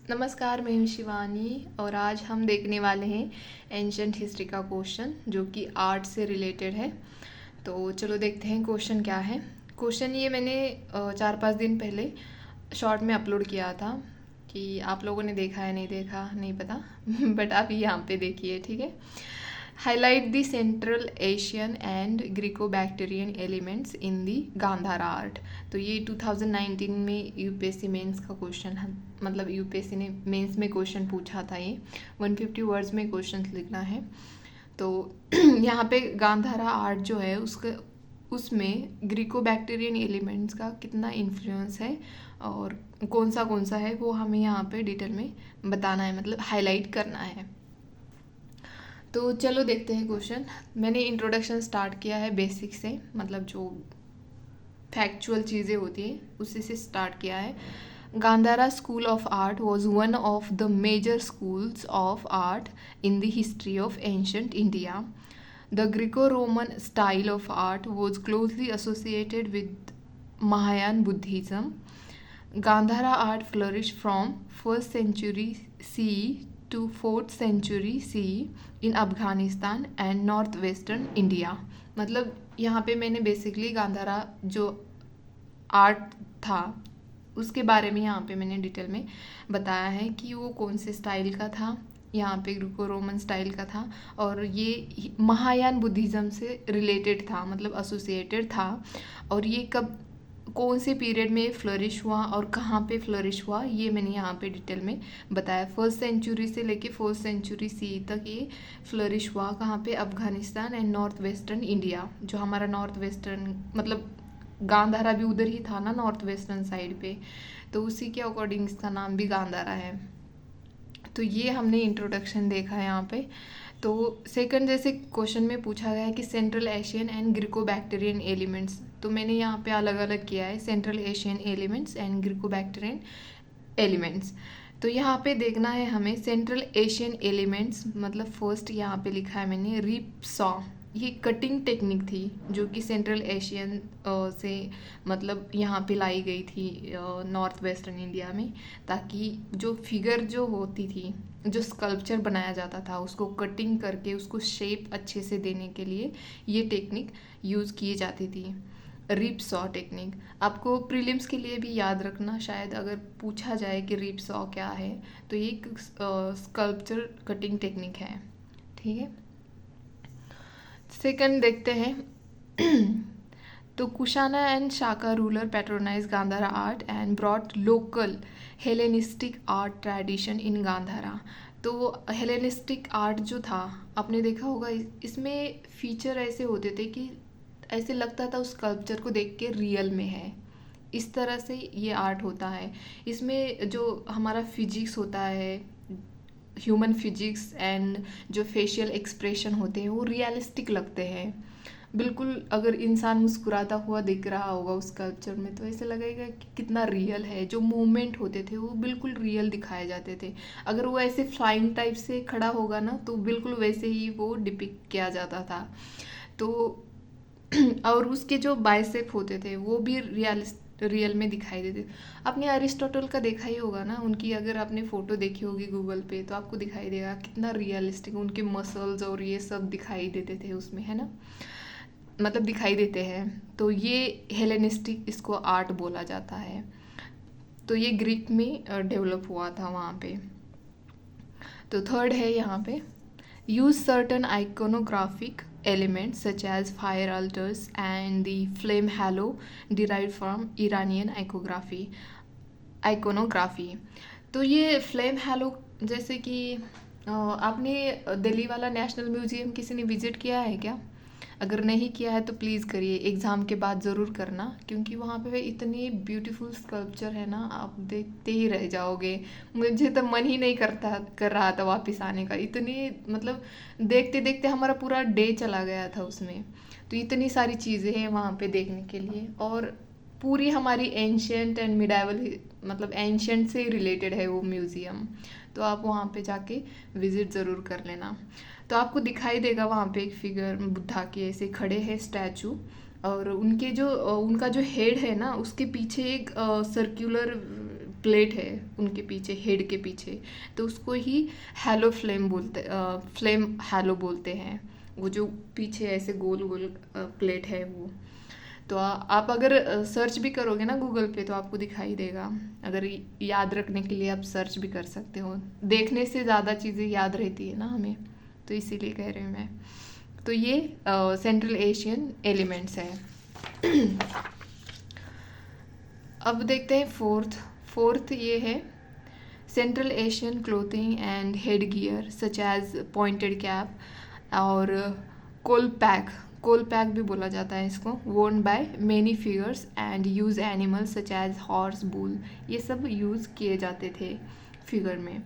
नमस्कार, मैं हूँ शिवानी और आज हम देखने वाले हैं एंशंट हिस्ट्री का क्वेश्चन जो कि आर्ट से रिलेटेड है। तो चलो देखते हैं क्वेश्चन क्या है। क्वेश्चन ये मैंने 4-5 दिन पहले शॉर्ट में अपलोड किया था कि आप लोगों ने देखा है नहीं देखा नहीं पता बट आप यहाँ पे देखिए, ठीक है। Highlight the central Asian and Greco Bactrian elements in the Gandhara art. तो ये 2019 में यूपीएससी मेंस का क्वेश्चन है, मतलब यूपीएससी ने मेंस में क्वेश्चन पूछा था। ये 150 वर्ड्स में क्वेश्चन लिखना है। तो यहाँ पे गांधारा आर्ट जो है उसमें ग्रीको बैक्टीरियन एलिमेंट्स का कितना इन्फ्लुएंस है और कौन सा है वो हमें यहाँ पे डिटेल में बताना है, मतलब हाईलाइट करना है। तो चलो देखते हैं क्वेश्चन। मैंने इंट्रोडक्शन स्टार्ट किया है बेसिक से, मतलब जो फैक्चुअल चीज़ें होती हैं उसी से स्टार्ट किया है। Gandhara school of art was one of the major schools of art in the history of ancient India. The Greco-Roman style of art was closely associated with Mahayan Buddhism. Gandhara art flourished from 1st century CE to 4th century CE in Afghanistan and northwestern India. मतलब यहाँ पे मैंने basically Gandhara जो art था उसके बारे में यहाँ पे मैंने डिटेल में बताया है कि वो कौन से स्टाइल का था। यहाँ पे ग्रीको रोमन स्टाइल का था और ये महायान बुद्धिज़्म से रिलेटेड था, मतलब एसोसिएटेड था। और ये कब कौन से पीरियड में फ्लरिश हुआ और कहाँ पे फ्लरिश हुआ ये मैंने यहाँ पे डिटेल में बताया। 1st सेंचुरी से लेके 4th सेंचुरी सी तक ये फ्लरिश हुआ। कहाँ पे? Afghanistan and north western India, जो हमारा नॉर्थ वेस्टर्न मतलब गांधारा भी उधर ही था ना, नॉर्थ वेस्टर्न साइड पे, तो उसी के अकॉर्डिंग इसका नाम भी गांधारा है। तो ये हमने इंट्रोडक्शन देखा है यहाँ पे। तो सेकंड, जैसे क्वेश्चन में पूछा गया है कि central Asian and Greco Bactrian elements, तो मैंने यहाँ पे अलग अलग किया है central Asian elements and Greco Bactrian elements. तो यहाँ पे देखना है हमें सेंट्रल एशियन एलिमेंट्स, मतलब फर्स्ट यहाँ पे लिखा है मैंने रिप सॉ। ये कटिंग टेक्निक थी जो कि सेंट्रल एशियन से मतलब यहाँ पे लाई गई थी नॉर्थ वेस्टर्न इंडिया में, ताकि जो फिगर जो होती थी, जो स्कल्पचर बनाया जाता था, उसको कटिंग करके उसको शेप अच्छे से देने के लिए ये टेक्निक यूज़ की जाती थी, रिप सॉ टेक्निक। आपको प्रीलिम्स के लिए भी याद रखना, शायद अगर पूछा जाए कि रिप सॉ क्या है, तो ये एक स्कल्पचर कटिंग टेक्निक है, ठीक है। सेकंड देखते हैं तो Kushana and Shaka ruler patronize Gandhara art and brought local Hellenistic art tradition in Gandhara. तो हेलेनिस्टिक आर्ट जो था, आपने देखा होगा इसमें फीचर ऐसे होते थे कि ऐसे लगता था उस स्कल्पचर को देख के रियल में है। इस तरह से ये आर्ट होता है। इसमें जो हमारा फिजिक्स होता है, ह्यूमन फिजिक्स एंड जो फेशियल एक्सप्रेशन होते हैं वो रियलिस्टिक लगते हैं बिल्कुल। अगर इंसान मुस्कुराता हुआ दिख रहा होगा उस स्कल्पचर में तो ऐसे लगेगा कि कितना रियल है। जो मूवमेंट होते थे वो बिल्कुल रियल दिखाए जाते थे। अगर वो ऐसे फ्लाइंग टाइप से खड़ा होगा ना तो बिल्कुल वैसे ही वो डिपिक्ट किया जाता था। तो और उसके जो बाइसेप होते थे वो भी रियल में दिखाई देते। आपने अरिस्टोटल का देखा ही होगा ना, उनकी अगर आपने फ़ोटो देखी होगी गूगल पे तो आपको दिखाई देगा कितना रियलिस्टिक उनके मसल्स और ये सब दिखाई देते थे उसमें, है ना, मतलब दिखाई देते हैं। तो ये हेलेनिस्टिक इसको आर्ट बोला जाता है। तो ये ग्रीक में डेवलप हुआ था वहाँ पे। तो थर्ड है यहाँ पे use certain iconographic elements such as fire altars and the flame halo derived from Iranian iconography। तो ये फ्लेम हैलो, जैसे कि आपने दिल्ली वाला नेशनल म्यूजियम किसी ने विजिट किया है क्या? अगर नहीं किया है तो प्लीज़ करिए, एग्ज़ाम के बाद ज़रूर करना, क्योंकि वहाँ पे इतनी ब्यूटीफुल स्कल्पचर है ना, आप देखते ही रह जाओगे। मुझे तो मन ही नहीं कर रहा था वापस आने का, इतनी मतलब देखते देखते हमारा पूरा डे चला गया था उसमें। तो इतनी सारी चीज़ें हैं वहाँ पे देखने के लिए, और पूरी हमारी एंशियंट एंड मिडाइवल मतलब एंशियंट से रिलेटेड है वो म्यूज़ियम। तो आप वहाँ पे जाके विज़िट ज़रूर कर लेना। तो आपको दिखाई देगा वहाँ पे एक फिगर बुद्धा के ऐसे खड़े हैं स्टैचू, और उनके जो उनका जो हेड है ना उसके पीछे एक सर्कुलर प्लेट है उनके पीछे, हेड के पीछे, तो उसको ही हैलो फ्लेम बोलते, फ्लेम हैलो बोलते हैं। वो जो पीछे ऐसे गोल गोल प्लेट है वो। तो आप अगर सर्च भी करोगे ना गूगल पे तो आपको दिखाई देगा। अगर याद रखने के लिए आप सर्च भी कर सकते हो। देखने से ज़्यादा चीज़ें याद रहती है ना हमें, तो इसीलिए कह रही हूँ मैं। तो ये सेंट्रल एशियन एलिमेंट्स है। अब देखते हैं फोर्थ ये है central Asian clothing and head gear such as pointed cap और कोलपैक भी बोला जाता है इसको, worn by many figures and use animals such as horse, bull, ये सब यूज़ किए जाते थे फिगर में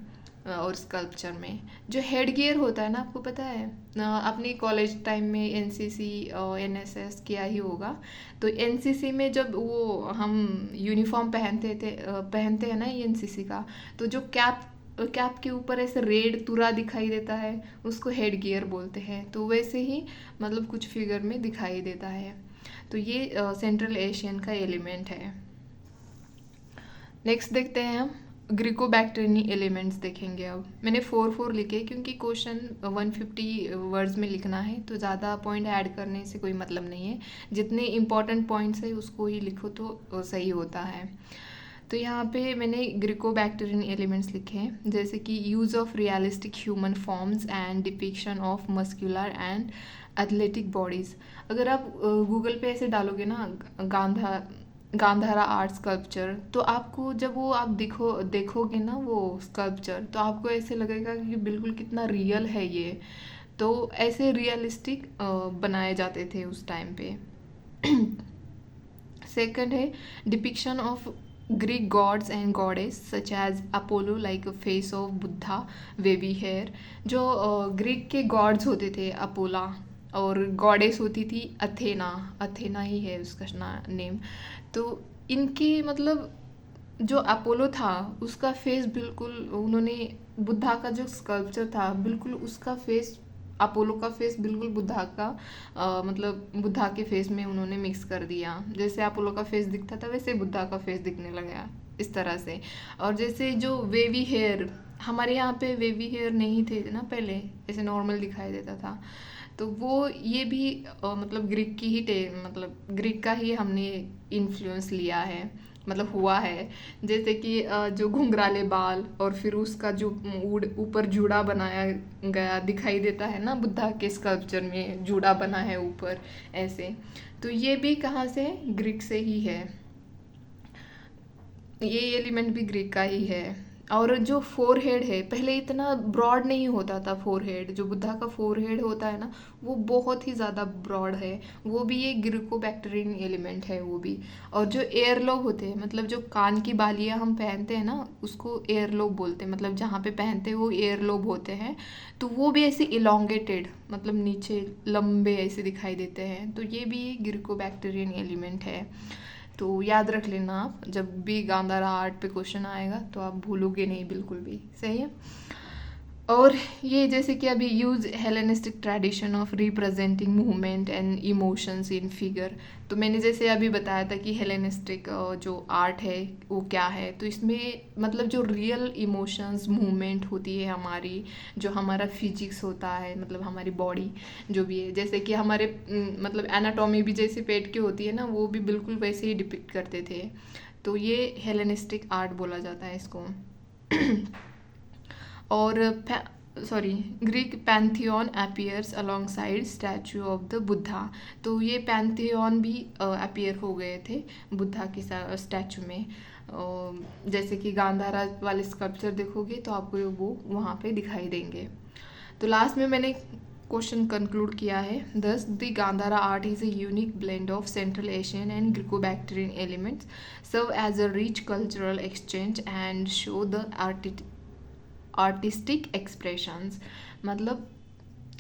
और स्कल्पचर में। जो हेड गियर होता है ना, आपको पता है अपने कॉलेज टाइम में एनसीसी एनएसएस किया ही होगा। तो एनसीसी में जब वो हम यूनिफॉर्म पहनते हैं ना एनसीसी का, तो जो कैप के ऊपर ऐसे रेड तुरा दिखाई देता है उसको हेड गियर बोलते हैं। तो वैसे ही मतलब कुछ फिगर में दिखाई देता है। तो ये सेंट्रल एशियन का एलिमेंट है। नेक्स्ट देखते हैं हम ग्रीको बैक्टीरियन एलिमेंट्स देखेंगे। अब मैंने 4 लिखे क्योंकि क्वेश्चन 150 वर्ड्स में लिखना है, तो ज़्यादा पॉइंट ऐड करने से कोई मतलब नहीं है। जितने इंपॉर्टेंट पॉइंट्स है उसको ही लिखो तो सही होता है। तो यहाँ पे मैंने ग्रीको बैक्टीरियन एलिमेंट्स लिखे हैं, जैसे कि use of realistic human forms and depiction of muscular and athletic bodies. अगर आप गूगल पे ऐसे डालोगे ना गांधारा आर्ट स्कल्पचर, तो आपको जब वो आप देखोगे ना वो स्कल्पचर, तो आपको ऐसे लगेगा कि बिल्कुल कितना रियल है ये। तो ऐसे रियलिस्टिक बनाए जाते थे उस टाइम पे। सेकंड है depiction of Greek gods and goddess such as Apollo like face of Buddha, wavy hair. जो ग्रीक के गॉड्स होते थे अपोला, और गॉडेस होती थी अथेना ही है उसका नेम। तो इनके मतलब जो अपोलो था उसका फेस बिल्कुल, उन्होंने बुद्धा का जो स्कल्पचर था बिल्कुल उसका फेस, अपोलो का फेस बिल्कुल बुद्धा का मतलब बुद्धा के फेस में उन्होंने मिक्स कर दिया। जैसे अपोलो का फेस दिखता था वैसे बुद्धा का फेस दिखने लगा इस तरह से। और जैसे जो वेवी हेयर, हमारे यहाँ पे वेवी हेयर नहीं थे ना पहले, ऐसे नॉर्मल दिखाई देता था। तो वो ये भी मतलब ग्रीक की ही मतलब ग्रीक का ही हमने इन्फ्लुएंस लिया है, मतलब हुआ है। जैसे कि जो घुंघराले बाल और फिर उसका जो ऊपर जूड़ा बनाया गया दिखाई देता है ना, बुद्धा के स्कल्पचर में जूड़ा बना है ऊपर ऐसे। तो ये भी कहाँ से है? ग्रीक से ही है। ये एलिमेंट भी ग्रीक का ही है। और जो फोरहेड है, पहले इतना ब्रॉड नहीं होता था फोरहेड। जो बुद्धा का फोरहेड होता है ना, वो बहुत ही ज़्यादा ब्रॉड है। वो भी ये ग्रीको बैक्टीरियन एलिमेंट है वो भी। और जो एयरलोब होते हैं, मतलब जो कान की बालियाँ हम पहनते हैं ना, उसको एयरलोब बोलते हैं। मतलब जहाँ पे पहनते हैं वो एयरलोब होते हैं। तो वो भी ऐसे इलोंगेटेड, मतलब नीचे लंबे ऐसे दिखाई देते हैं। तो ये भी ग्रीको बैक्टीरियन एलिमेंट है। तो याद रख लेना आप, जब भी गांधारा आर्ट पे क्वेश्चन आएगा तो आप भूलोगे नहीं बिल्कुल भी। सही है। और ये जैसे कि अभी use Hellenistic tradition of representing movement and emotions in figure. तो मैंने जैसे अभी बताया था कि हेलेनिस्टिक जो आर्ट है वो क्या है। तो इसमें मतलब जो रियल इमोशंस मूवमेंट होती है हमारी, जो हमारा फिजिक्स होता है, मतलब हमारी बॉडी जो भी है, जैसे कि हमारे मतलब एनाटॉमी भी जैसे पेट की होती है ना, वो भी बिल्कुल वैसे ही डिपिक्ट करते थे। तो ये हेलेनिस्टिक आर्ट बोला जाता है इसको। और Greek Pantheon appears alongside statue of the Buddha. तो ये पैंथियन भी अपीयर हो गए थे बुद्धा की स्टैचू में। जैसे कि गांधारा वाले स्कल्पचर देखोगे तो आपको वो वहाँ पे दिखाई देंगे। तो लास्ट में मैंने क्वेश्चन कंक्लूड किया है, thus the Gandhara art is a unique blend of central Asian and Greco Bactrian elements, serve as a rich cultural exchange and show the artistic expressions. मतलब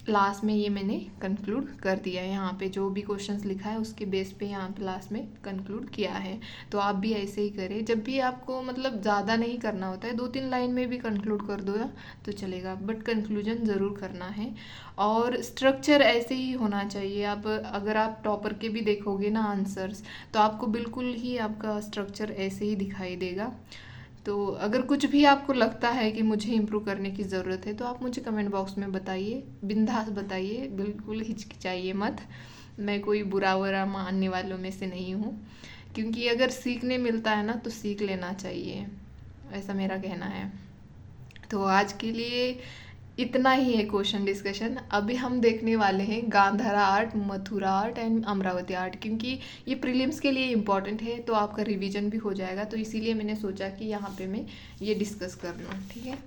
लास्ट में ये मैंने कंक्लूड कर दिया है। यहाँ पे जो भी क्वेश्चंस लिखा है उसके बेस पे यहाँ पे लास्ट में कंक्लूड किया है। तो आप भी ऐसे ही करें, जब भी आपको मतलब ज़्यादा नहीं करना होता है, 2-3 लाइन में भी कंक्लूड कर दो तो चलेगा, बट कंक्लूजन ज़रूर करना है। और स्ट्रक्चर ऐसे ही होना चाहिए। आप अगर आप टॉपर के भी देखोगे ना आंसर्स, तो आपको बिल्कुल ही आपका स्ट्रक्चर ऐसे ही दिखाई देगा। तो अगर कुछ भी आपको लगता है कि मुझे इम्प्रूव करने की ज़रूरत है तो आप मुझे कमेंट बॉक्स में बताइए, बिंदास बताइए, बिल्कुल हिचकिचाइए मत। मैं कोई बुरा वरा मानने वालों में से नहीं हूँ, क्योंकि अगर सीखने मिलता है ना तो सीख लेना चाहिए, ऐसा मेरा कहना है। तो आज के लिए इतना ही है क्वेश्चन डिस्कशन। अभी हम देखने वाले हैं Gandhara art, Mathura art and Amaravati art, क्योंकि ये प्रीलिम्स के लिए इम्पॉर्टेंट है, तो आपका रिवीजन भी हो जाएगा। तो इसीलिए मैंने सोचा कि यहाँ पे मैं ये डिस्कस कर लूँ, ठीक है।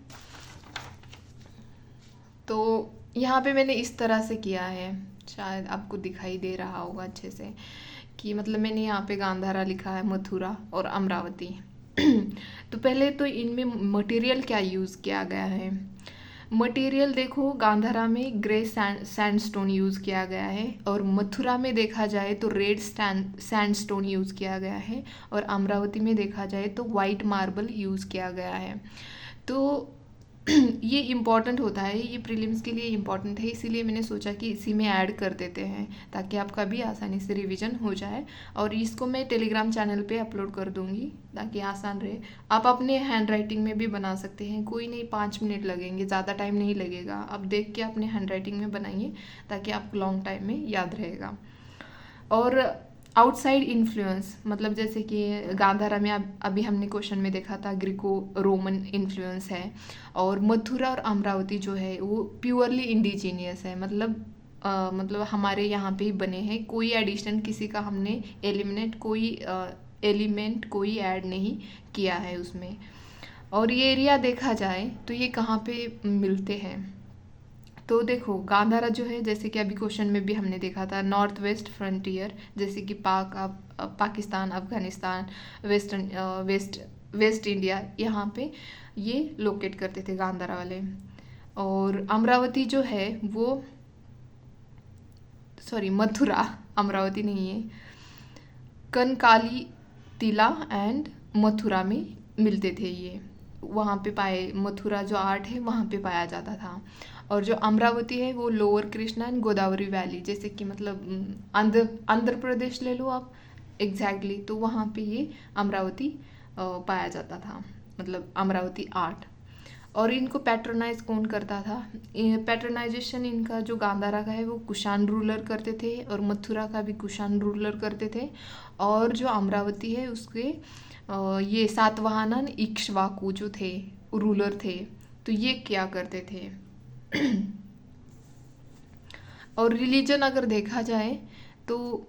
तो यहाँ पे मैंने इस तरह से किया है, शायद आपको दिखाई दे रहा होगा अच्छे से, कि मतलब मैंने यहाँ पे गांधारा लिखा है, मथुरा और अमरावती। तो पहले तो इनमें मटेरियल क्या यूज़ किया गया है। मटेरियल देखो, गांधारा में ग्रे सैंडस्टोन यूज़ किया गया है, और मथुरा में देखा जाए तो रेड सैंडस्टोन यूज़ किया गया है, और अमरावती में देखा जाए तो वाइट मार्बल यूज़ किया गया है। तो ये इम्पॉर्टेंट होता है, ये प्रीलिम्स के लिए इम्पॉर्टेंट है, इसीलिए मैंने सोचा कि इसी में ऐड कर देते हैं ताकि आपका भी आसानी से रिवीजन हो जाए। और इसको मैं टेलीग्राम चैनल पे अपलोड कर दूँगी ताकि आसान रहे। आप अपने हैंड राइटिंग में भी बना सकते हैं, कोई नहीं, 5 मिनट लगेंगे, ज़्यादा टाइम नहीं लगेगा। आप देख के अपने हैंड राइटिंग में बनाइए ताकि आपको लॉन्ग टाइम में याद रहेगा। और आउटसाइड इन्फ्लुएंस, मतलब जैसे कि गांधारा में अभी हमने क्वेश्चन में देखा था ग्रीको रोमन इन्फ्लुएंस है, और मथुरा और अमरावती जो है वो प्योरली इंडिजीनियस है, मतलब हमारे यहाँ पे ही बने हैं, कोई एडिशन किसी का हमने एलिमेंट कोई ऐड नहीं किया है उसमें। और ये एरिया देखा जाए तो ये कहाँ पे मिलते हैं, तो देखो गांधारा जो है, जैसे कि अभी क्वेश्चन में भी हमने देखा था, नॉर्थ वेस्ट फ्रंटियर, जैसे कि पाकिस्तान, अफगानिस्तान, वेस्ट इंडिया, यहाँ पे ये लोकेट करते थे गांधारा वाले। और अमरावती जो है वो, सॉरी मथुरा, अमरावती नहीं है, कनकाली तिला एंड मथुरा में मिलते थे ये, वहाँ पे पाए, मथुरा जो आर्ट है वहाँ पे पाया जाता था। और जो अमरावती है वो lower Krishna and Godavari valley, जैसे कि मतलब आंध्र प्रदेश ले लो आप, एग्जैक्टली, तो वहाँ पे ये अमरावती पाया जाता था, मतलब अमरावती आर्ट। और इनको पैट्रोनाइज कौन करता था, पैट्रोनाइजेशन इनका जो गांधारा का है वो कुषाण रूलर करते थे, और मथुरा का भी कुषाण रूलर करते थे। और जो अमरावती है उसके ये सातवाहन इक्ष्वाकु जो थे रूलर थे, तो ये क्या करते थे। और रिलीजन अगर देखा जाए तो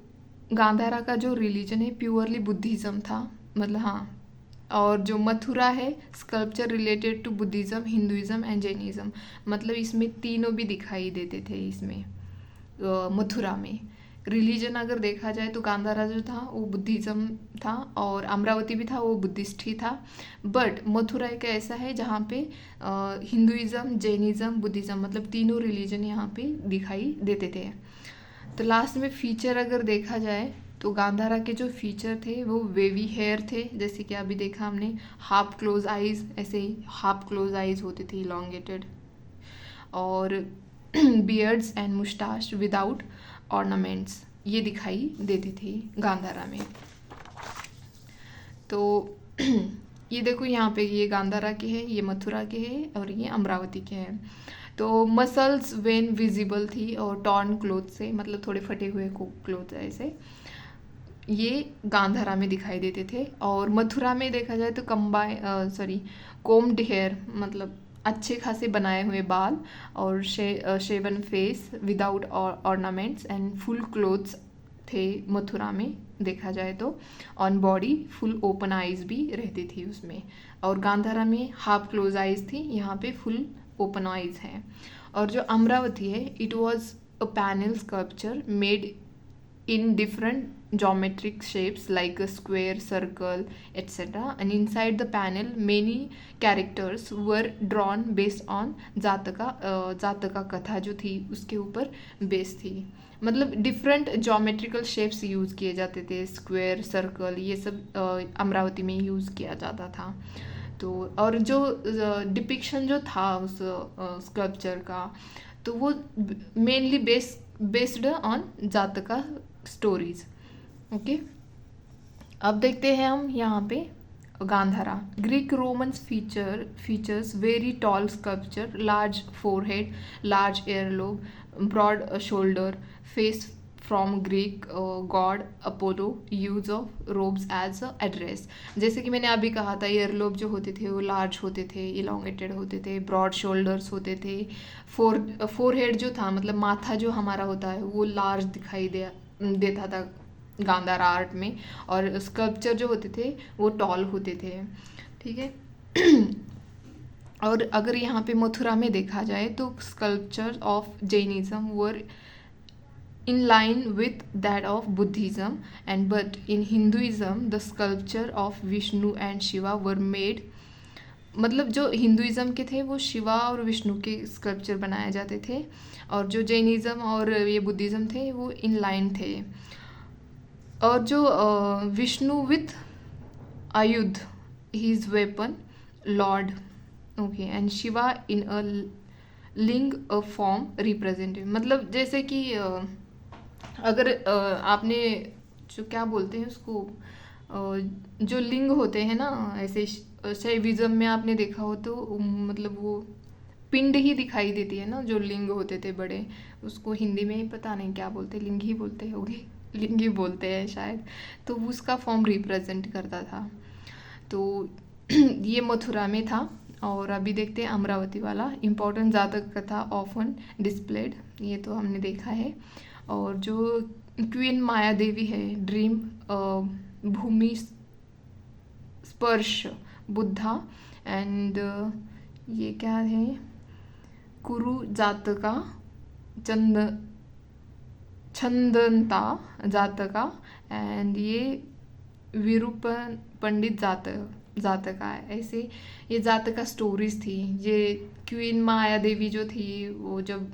गांधारा का जो रिलीजन है प्योरली बुद्धिज़्म था, मतलब हाँ। और जो मथुरा है sculpture related to Buddhism, Hinduism and Jainism, मतलब इसमें तीनों भी दिखाई देते थे इसमें। मथुरा में रिलीजन अगर देखा जाए तो गांधारा जो था वो बुद्धिज़्म था, और अमरावती भी था वो बुद्धिस्ट ही था। बट मथुरा एक ऐसा है जहाँ पे हिंदुइज़्म, जैनिज़्म, बुद्धिज़्म, मतलब तीनों रिलीजन यहाँ पे दिखाई देते थे। तो लास्ट में फीचर अगर देखा जाए तो गांधारा के जो फीचर थे वो वेवी हेयर थे, जैसे कि अभी देखा हमने, हाफ क्लोज आइज, ऐसे ही हाफ क्लोज आइज होती थी इलॉन्गेटेड, और बियर्ड्स एंड मुस्टाश विदाउट ऑर्नामेंट्स, ये दिखाई देती थी गांधारा में। तो ये देखो यहाँ पे, ये गांधारा के हैं, ये मथुरा के हैं, और ये अमरावती के हैं। तो मसल्स वेन विजिबल थी, और टॉर्न क्लोथ से, मतलब थोड़े फटे हुए क्लोथ ऐसे, ये गांधारा में दिखाई देते थे। और मथुरा में देखा जाए तो कोम्ड हेयर, मतलब अच्छे खासे बनाए हुए बाल, और shaven face without ornaments and full clothes थे मथुरा में देखा जाए तो। On body full open eyes भी रहती थी उसमें, और गांधारा में हाफ क्लोज आइज थी, यहाँ पे फुल ओपन आइज है। और जो अमरावती है, it was a panel sculpture made in different geometric shapes like a square, circle, etc. And inside the panel, many characters were drawn based on जातका कथा जो थी उसके ऊपर बेस थी, मतलब डिफरेंट जोमेट्रिकल शेप्स यूज़ किए जाते थे, स्क्वायर, सर्कल, ये सब अमरावती में यूज़ किया जाता था। तो और जो डिपिक्शन जो था उस स्कल्पचर का, तो वो मेनली बेस्ड ऑन जातका स्टोरीज। ओके, अब देखते हैं हम यहाँ पे Gandhara. Greek Romans features very tall sculpture, large forehead, large earlobe, broad shoulder, face from Greek god Apollo, use of robes as a address. जैसे कि मैंने अभी कहा था, ईयरलोब जो होते थे वो लार्ज होते थे, इलोंगेटेड होते थे, ब्रॉड शोल्डर्स होते थे, फोरहेड जो था मतलब माथा जो हमारा होता है वो लार्ज दिखाई देता था गांधारा आर्ट में, और स्कल्पचर जो होते थे वो टॉल होते थे. ठीक है. और अगर यहाँ पे मथुरा में देखा जाए तो sculpture of Jainism were in line with that of Buddhism, and but in Hinduism the sculpture of Vishnu and Shiva were made. मतलब जो हिंदुइज़्म के थे वो शिवा और विष्णु के स्कल्पचर बनाए जाते थे, और जो जैनिज़्म और ये बुद्धिज़्म थे वो इन लाइन थे. और जो विष्णु विथ आयुध, his weapon lord, okay, and Shiva in a linga a form representative. मतलब जैसे कि अगर आपने जो क्या बोलते हैं उसको, जो लिंग होते हैं ना, ऐसे शैविज्म में आपने देखा हो तो मतलब वो पिंड ही दिखाई देती है ना, जो लिंग होते थे बड़े, उसको हिंदी में ही पता नहीं क्या बोलते, लिंग ही बोलते होंगे, लिंग ही बोलते हैं शायद. तो उसका फॉर्म रिप्रेजेंट करता था. तो ये मथुरा में था. और अभी देखते हैं अमरावती वाला. इम्पोर्टेंट जातक कथा ऑफन डिस्प्लेड, ये तो हमने देखा है. और जो क्वीन माया देवी है, ड्रीम भूमि स्पर्श बुद्धा, एंड ये क्या है, कुरु जातका छंदंता जातका, एंड ये विरूपन पंडित जातका है. ऐसे ये जातका स्टोरीज थी. ये क्वीन माया देवी जो थी वो जब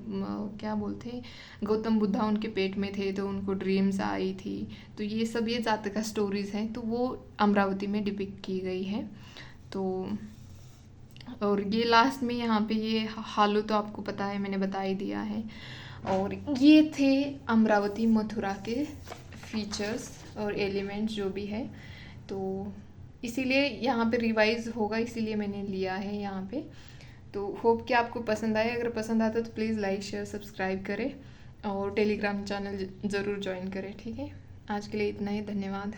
क्या बोलते, गौतम बुद्धा उनके पेट में थे तो उनको ड्रीम्स आई थी. तो ये सब ये जातका स्टोरीज हैं, तो वो अमरावती में डिपिक्ट की गई है. तो और ये लास्ट में यहाँ पे ये हालू तो आपको पता है, मैंने बता ही दिया है. और ये थे अमरावती मथुरा के फीचर्स और एलिमेंट्स जो भी है. तो इसीलिए यहाँ पे रिवाइज होगा, इसीलिए मैंने लिया है यहाँ पे. तो होप कि आपको पसंद आए. अगर पसंद आता तो प्लीज़ लाइक शेयर सब्सक्राइब करें और टेलीग्राम चैनल ज़रूर ज्वाइन करें. ठीक है, आज के लिए इतना ही. धन्यवाद.